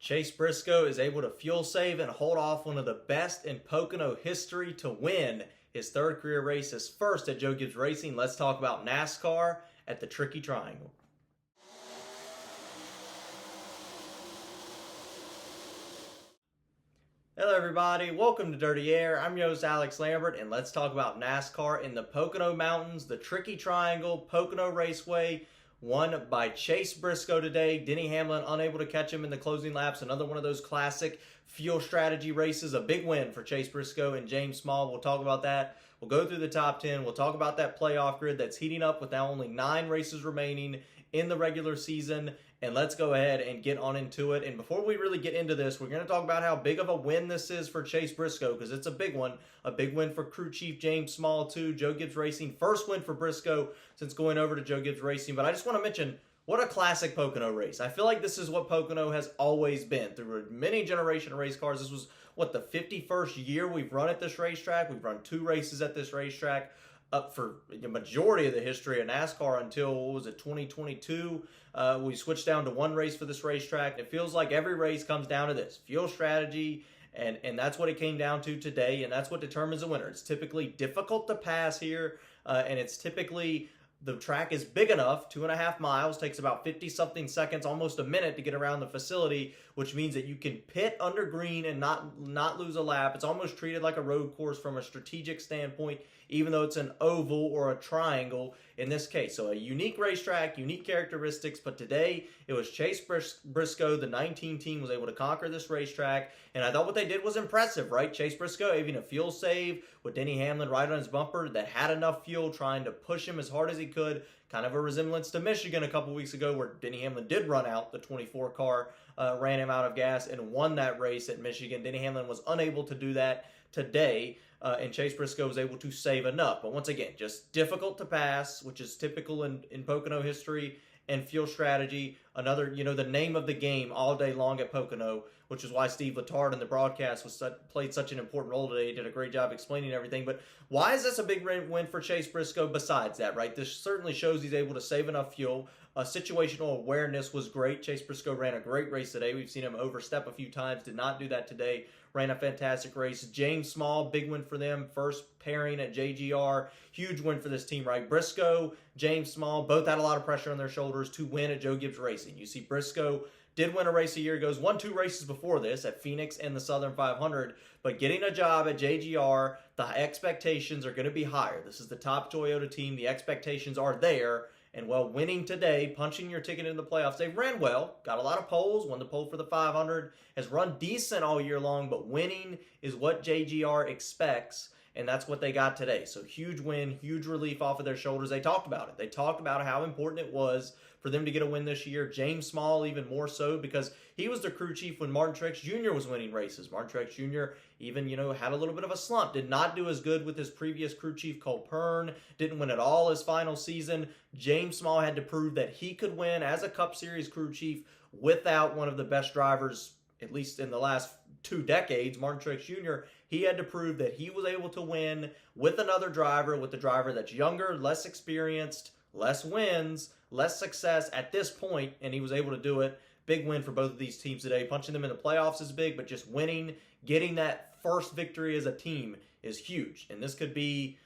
Chase Briscoe is able to fuel save and hold off one of the best in Pocono history to win his third career race, his first at Joe Gibbs Racing. Let's talk about NASCAR at the Tricky Triangle. Hello everybody, welcome to Dirty Air. I'm your host Alex Lambert, and let's talk about NASCAR in the Pocono Mountains, the Tricky Triangle, Pocono Raceway, won by Chase Briscoe today. Denny Hamlin unable to catch him in the closing laps. Another one of those classic fuel strategy races. A big win for Chase Briscoe and James Small. We'll talk about that. We'll go through the top 10. We'll talk about that playoff grid that's heating up with now only 9 races remaining in the regular season. And let's go ahead and get on into it. And before we really get into this, we're going to talk about how big of a win this is for Chase Briscoe, because it's a big one. A big win for crew chief James Small too. Joe Gibbs Racing, first win for Briscoe since going over to Joe Gibbs Racing. But I just want to mention, what a classic Pocono race. I feel like this is what Pocono has always been. Through many generation of race cars, this was, the 51st year we've run at this racetrack. We've run 2 races at this racetrack up for the majority of the history of NASCAR until, 2022? We switched down to 1 race for this racetrack. It feels like every race comes down to this, fuel strategy, and that's what it came down to today, and that's what determines a winner. It's typically difficult to pass here, and it's typically, the track is big enough, 2.5 miles, takes about 50-something seconds, almost a minute to get around the facility, which means that you can pit under green and not lose a lap. It's almost treated like a road course from a strategic standpoint, even though it's an oval or a triangle in this case. So a unique racetrack, unique characteristics, but today it was Chase Briscoe, the 19 team, was able to conquer this racetrack, and I thought what they did was impressive, right? Chase Briscoe having a fuel save with Denny Hamlin right on his bumper that had enough fuel, trying to push him as hard as he could. Kind of a resemblance to Michigan a couple weeks ago, where Denny Hamlin did run out. The 24 car ran him out of gas and won that race at Michigan. Denny Hamlin was unable to do that today, and Chase Briscoe was able to save enough. But once again, just difficult to pass, which is typical in Pocono history, and fuel strategy. Another, the name of the game all day long at Pocono, which is why Steve Letarte in the broadcast played such an important role today. He did a great job explaining everything. But why is this a big win for Chase Briscoe besides that, right? This certainly shows he's able to save enough fuel. Situational awareness was great. Chase Briscoe ran a great race today. We've seen him overstep a few times. Did not do that today. Ran a fantastic race. James Small, big win for them. First pairing at JGR. Huge win for this team, right? Briscoe, James Small, both had a lot of pressure on their shoulders to win at Joe Gibbs Racing. You see Briscoe did win a race a year ago. Won 2 races before this at Phoenix and the Southern 500. But getting a job at JGR, the expectations are going to be higher. This is the top Toyota team. The expectations are there. And winning today, punching your ticket into the playoffs, they ran well, got a lot of poles, won the pole for the 500, has run decent all year long, but winning is what JGR expects, and that's what they got today. So huge win, huge relief off of their shoulders. They talked about it. They talked about how important it was for them to get a win this year. James Small even more so, because he was the crew chief when Martin Truex Jr. was winning races. Martin Truex Jr. even, had a little bit of a slump. Did not do as good with his previous crew chief, Cole Pern. Didn't win at all his final season. James Small had to prove that he could win as a Cup Series crew chief without one of the best drivers, at least in the last 2 decades, Martin Truex Jr. He had to prove that he was able to win with another driver, with a driver that's younger, less experienced, less wins, less success at this point, and he was able to do it. Big win for both of these teams today. Punching them in the playoffs is big, but just winning, getting that first victory as a team is huge. And this could be,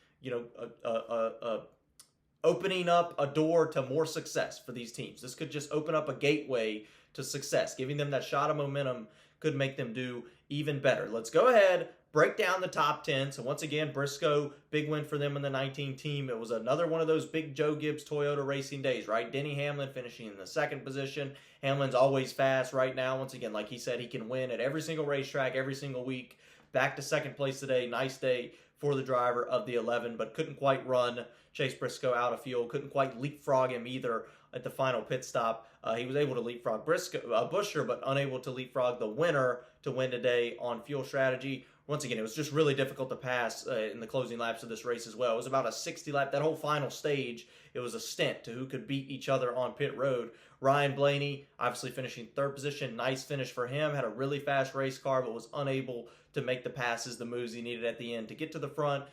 opening up a door to more success for these teams. This could just open up a gateway to success. Giving them that shot of momentum could make them do even better. Let's go ahead, break down the top 10. So once again, Briscoe, big win for them in the 19 team. It was another one of those big Joe Gibbs Toyota racing days, right? Denny Hamlin finishing in the 2nd position. Hamlin's always fast right now. Once again, like he said, he can win at every single racetrack, every single week. Back to 2nd place today. Nice day for the driver of the 11, but couldn't quite run Chase Briscoe out of fuel. Couldn't quite leapfrog him either at the final pit stop. He was able to leapfrog Buescher, but unable to leapfrog the winner to win today on fuel strategy. Once again, it was just really difficult to pass in the closing laps of this race as well. It was about a 60 lap, that whole final stage, it was a stint to who could beat each other on pit road. Ryan Blaney, obviously finishing 3rd position. Nice finish for him. Had a really fast race car, but was unable to make the passes, the moves he needed at the end to get to the front.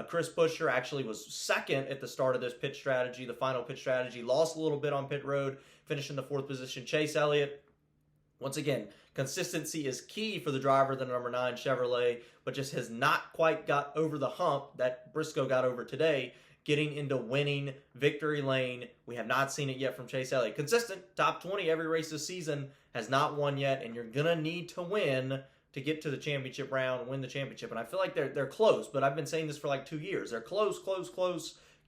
Chris Buescher actually was 2nd at the start of this pit strategy, the final pit strategy. Lost a little bit on pit road, finishing the 4th position. Chase Elliott Once again, consistency is key for the driver of the number 9 Chevrolet, but just has not quite got over the hump that Briscoe got over today, getting into winning victory lane. We have not seen it yet from Chase Elliott. Consistent, top 20 every race this season, has not won yet, and you're going to need to win to get to the championship round and win the championship. And I feel like they're close, but I've been saying this for like 2 years. They're close.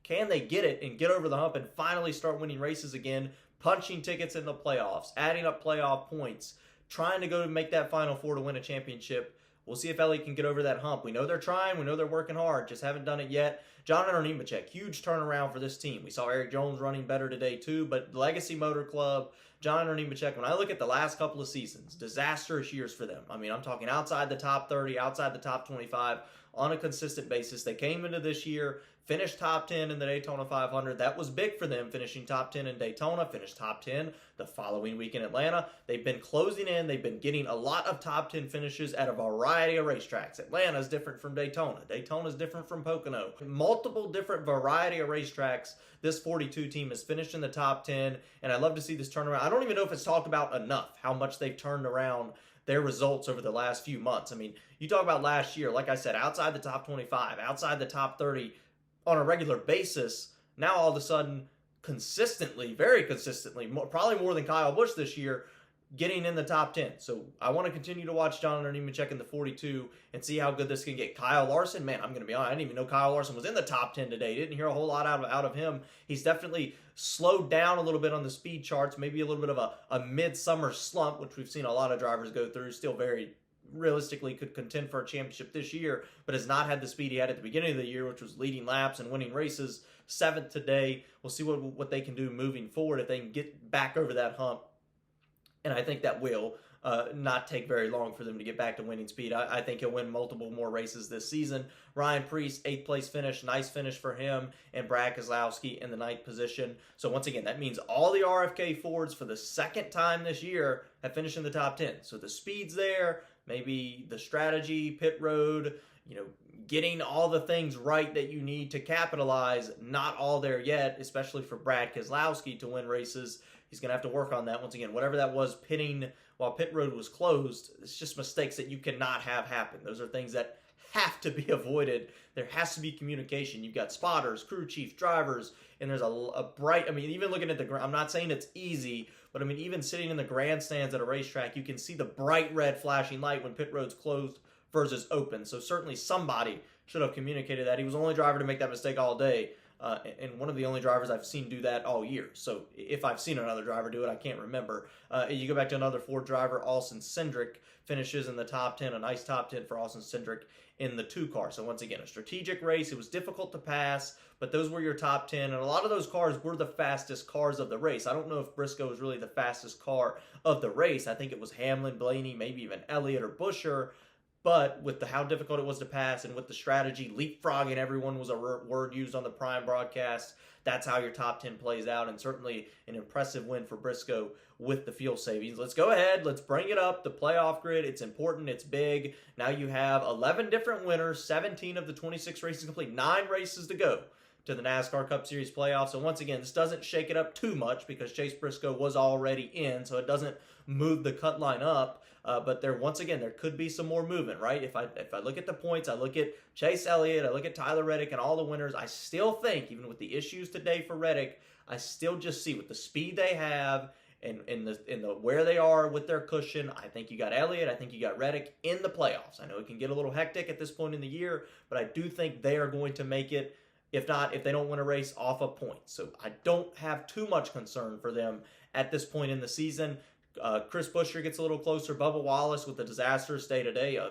Can they get it and get over the hump and finally start winning races again, punching tickets in the playoffs, adding up playoff points, trying to go to make that Final Four to win a championship? We'll see if Elliott can get over that hump. We know they're trying. We know they're working hard. Just haven't done it yet. Jonathan Nemechek, huge turnaround for this team. We saw Eric Jones running better today too, but Legacy Motor Club, Jonathan Nemechek, when I look at the last couple of seasons, disastrous years for them. I mean, I'm talking outside the top 30, outside the top 25 on a consistent basis. They came into this year, finished top 10 in the Daytona 500. That was big for them, finishing top 10 in Daytona, finished top 10 the following week in Atlanta. They've been closing in. They've been getting a lot of top 10 finishes at a variety of racetracks. Atlanta is different from Daytona. Daytona is different from Pocono. Multiple different variety of racetracks. This 42 team has finished in the top 10, and I'd love to see this turnaround. I don't even know if it's talked about enough, how much they've turned around their results over the last few months. I mean, you talk about last year, like I said, outside the top 25, outside the top 30, on a regular basis. Now all of a sudden, consistently, very consistently, probably more than Kyle Busch this year, getting in the top 10. So I want to continue to watch Jonathan Nemechek in the 42 and see how good this can get. Kyle Larson, man, I'm going to be honest, I didn't even know Kyle Larson was in the top 10 today. Didn't hear a whole lot out of him. He's definitely slowed down a little bit on the speed charts, maybe a little bit of a midsummer slump, which we've seen a lot of drivers go through. Still very realistically could contend for a championship this year, but has not had the speed he had at the beginning of the year, which was leading laps and winning races. 7th today. We'll see what they can do moving forward if they can get back over that hump. And I think that will not take very long for them to get back to winning speed. I think he'll win multiple more races this season. Ryan Preece, 8th place finish. Nice finish for him. And Brad Keselowski in the 9th position. So once again, that means all the RFK Fords for the second time this year have finished in the top 10. So the speed's there. Maybe the strategy, pit road, getting all the things right that you need to capitalize, not all there yet, especially for Brad Keselowski to win races. He's going to have to work on that. Once again, whatever that was, pitting while pit road was closed, it's just mistakes that you cannot have happen. Those are things that have to be avoided. There has to be communication. You've got spotters, crew chiefs, drivers, and there's a bright, even looking at I'm not saying it's easy, but even sitting in the grandstands at a racetrack, you can see the bright red flashing light when pit road's closed versus open. So certainly somebody should have communicated that. He was the only driver to make that mistake all day, and one of the only drivers I've seen do that all year. So if I've seen another driver do it, I can't remember. You go back to another Ford driver, Austin Cindric, finishes in the top 10, a nice top 10 for Austin Cindric in the 2 car. So once again, a strategic race. It was difficult to pass, but those were your top 10, and a lot of those cars were the fastest cars of the race. I don't know if Briscoe was really the fastest car of the race. I think it was Hamlin, Blaney, maybe even Elliott or Buescher. But with how difficult it was to pass and with the strategy, leapfrogging everyone was a word used on the Prime broadcast. That's how your top 10 plays out, and certainly an impressive win for Briscoe with the fuel savings. Let's go ahead. Let's bring it up. The playoff grid, it's important. It's big. Now you have 11 different winners, 17 of the 26 races complete, 9 races to go to the NASCAR Cup Series playoffs. So once again, this doesn't shake it up too much because Chase Briscoe was already in, so it doesn't move the cut line up. But there could be some more movement, right? If I look at the points, I look at Chase Elliott, I look at Tyler Reddick and all the winners, I still think, even with the issues today for Reddick, I still just see with the speed they have and the where they are with their cushion, I think you got Elliott, I think you got Reddick in the playoffs. I know it can get a little hectic at this point in the year, but I do think they are going to make it. If not, if they don't win a race, off a point. So I don't have too much concern for them at this point in the season. Chris Buescher gets a little closer. Bubba Wallace with a disastrous day today, a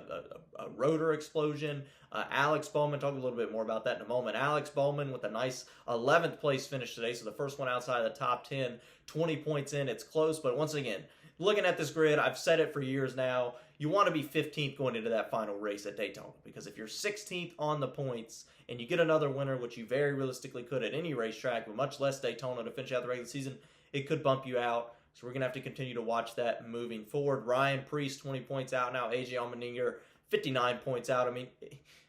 rotor explosion. Alex Bowman, talk a little bit more about that in a moment. Alex Bowman with a nice 11th place finish today, so the first one outside of the top 10, 20 points in. It's close, but once again, looking at this grid, I've said it for years now, you want to be 15th going into that final race at Daytona, because if you're 16th on the points and you get another winner, which you very realistically could at any racetrack, but much less Daytona to finish out the regular season, it could bump you out. So we're going to have to continue to watch that moving forward. Ryan Preece, 20 points out now. AJ Allmendinger, 59 points out.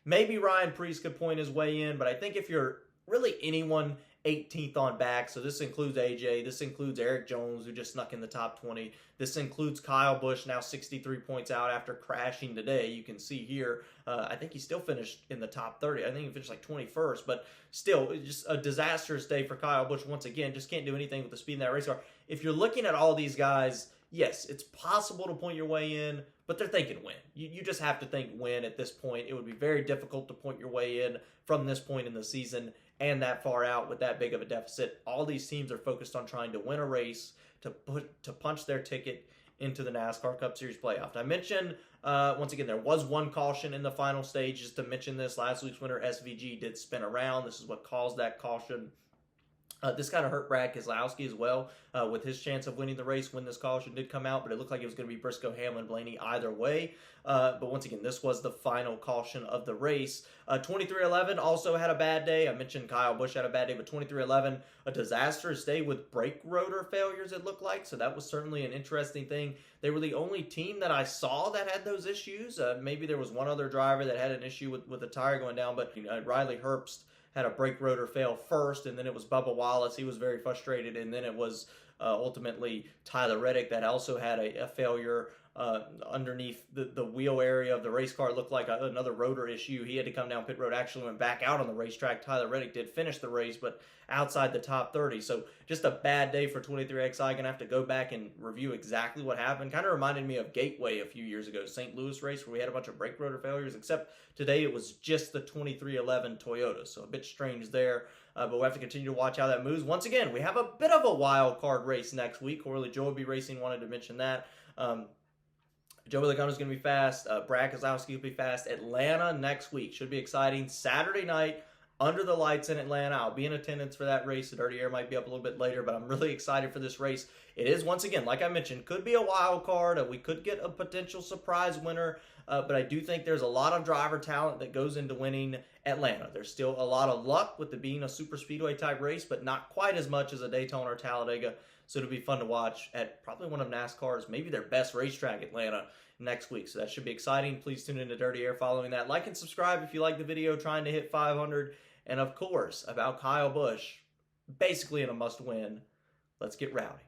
Maybe Ryan Preece could point his way in, but I think if you're really anyone 18th on back. So this includes AJ. This includes Eric Jones, who just snuck in the top 20. This includes Kyle Busch, now 63 points out after crashing today. You can see here, I think he still finished in the top 30. I think he finished like 21st, but still, just a disastrous day for Kyle Busch. Once again, just can't do anything with the speed in that race car. If you're looking at all these guys, yes, it's possible to point your way in, but they're thinking win. You just have to think win at this point. It would be very difficult to point your way in from this point in the season and that far out with that big of a deficit. All these teams are focused on trying to win a race to punch their ticket into the NASCAR Cup Series playoff. I mentioned, once again, there was one caution in the final stage. Just to mention this, last week's winner, SVG, did spin around. This is what caused that caution. This kind of hurt Brad Keselowski as well with his chance of winning the race when this caution did come out, but it looked like it was going to be Briscoe, Hamlin, Blaney either way. But once again, this was the final caution of the race. 2311 also had a bad day. I mentioned Kyle Busch had a bad day, but 2311, a disastrous day with brake rotor failures, it looked like. So that was certainly an interesting thing. They were the only team that I saw that had those issues. Maybe there was one other driver that had an issue with the tire going down, but Riley Herbst had a brake rotor fail first, and then it was Bubba Wallace. He was very frustrated, and then it was ultimately Tyler Reddick that also had a failure underneath the wheel area of the race car. It looked like another rotor issue. He had to come down pit road, actually went back out on the racetrack. Tyler Reddick did finish the race, but outside the top 30. So just a bad day for 23XI. Going to have to go back and review exactly what happened. Kind of reminded me of Gateway a few years ago, St. Louis race, where we had a bunch of brake rotor failures, except today it was just the 2311 Toyota. So a bit strange there. But we'll have to continue to watch how that moves. Once again, we have a bit of a wild card race next week. Corley Joby Racing wanted to mention that. Joey Logano's going to be fast. Brad Keselowski will be fast. Atlanta next week. Should be exciting. Saturday night, under the lights in Atlanta. I'll be in attendance for that race. The Dirty Air might be up a little bit later, but I'm really excited for this race. It is, once again, like I mentioned, could be a wild card. We could get a potential surprise winner, but I do think there's a lot of driver talent that goes into winning Atlanta. There's still a lot of luck with it being a super speedway type race, but not quite as much as a Daytona or Talladega. So it'll be fun to watch at probably one of NASCAR's, maybe their best racetrack, Atlanta, next week. So that should be exciting. Please tune in to Dirty Air following that. Like and subscribe if you like the video, trying to hit 500. And of course, about Kyle Busch, basically in a must-win. Let's get rowdy.